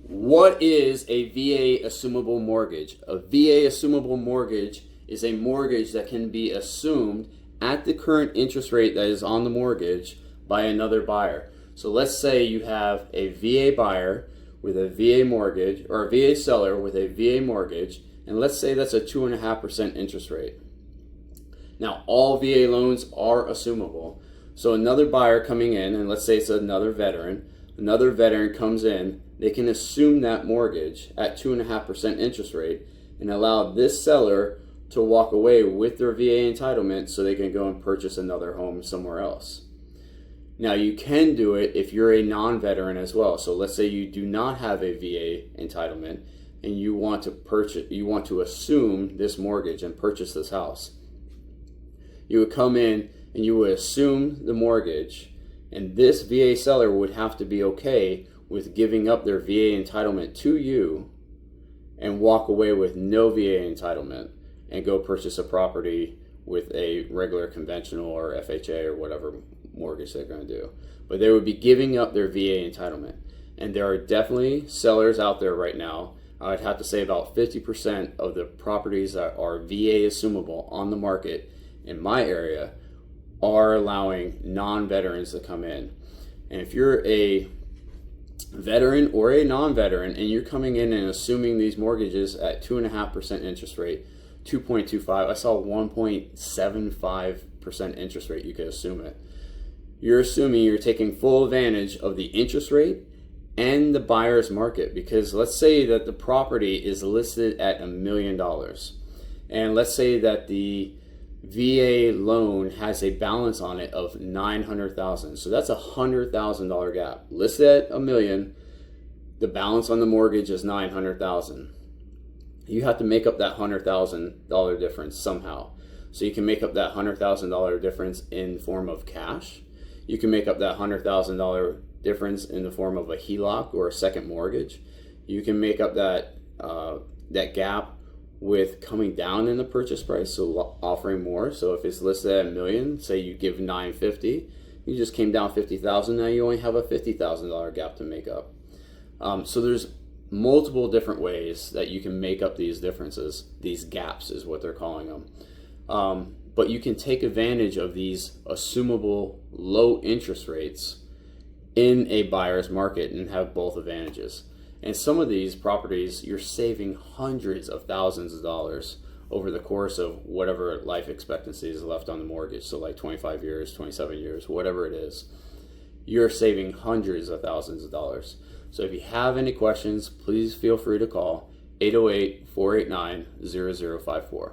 What is a VA assumable mortgage? A VA assumable mortgage is a mortgage that can be assumed at the current interest rate that is on the mortgage by another buyer. So let's say you have a VA buyer with a VA mortgage, or a VA seller with a VA mortgage, and let's say that's a 2.5% interest rate. Now, all VA loans are assumable. So another buyer coming in, and let's say it's another veteran comes in, they can assume that mortgage at 2.5% interest rate and allow this seller to walk away with their VA entitlement so they can go and purchase another home somewhere else. Now, you can do it if you're a non-veteran as well. So let's say you do not have a VA entitlement and you want to assume this mortgage and purchase this house. You would come in and you would assume the mortgage, and this VA seller would have to be okay with giving up their VA entitlement to you and walk away with no VA entitlement and go purchase a property with a regular conventional or FHA or whatever mortgage they're going to do. But they would be giving up their VA entitlement. And there are definitely sellers out there right now. I'd have to say about 50% of the properties that are VA assumable on the market in my area are allowing non-veterans to come in. And if you're a veteran or a non-veteran and you're coming in and assuming these mortgages at 2.5% interest rate, 2.25, I saw 1.75% interest rate, you could assume it. You're assuming you're taking full advantage of the interest rate and the buyer's market, because let's say that the property is listed at $1 million, and let's say that the VA loan has a balance on it of $900,000. So that's a $100,000 gap. Listed at $1 million, the balance on the mortgage is $900,000. You have to make up that $100,000 difference somehow. So you can make up that $100,000 difference in form of cash. You can make up that $100,000 difference in the form of a HELOC or a second mortgage. You can make up that gap with coming down in the purchase price, so offering more. So if it's listed at $1 million, say you give $950,000, you just came down $50,000. Now you only have a $50,000 gap to make up. So there's multiple different ways that you can make up these differences. These gaps is what they're calling them. But you can take advantage of these assumable low interest rates in a buyer's market and have both advantages. And some of these properties, you're saving hundreds of thousands of dollars over the course of whatever life expectancy is left on the mortgage. So like 25 years, 27 years, whatever it is, you're saving hundreds of thousands of dollars. So if you have any questions, please feel free to call 808-489-0054.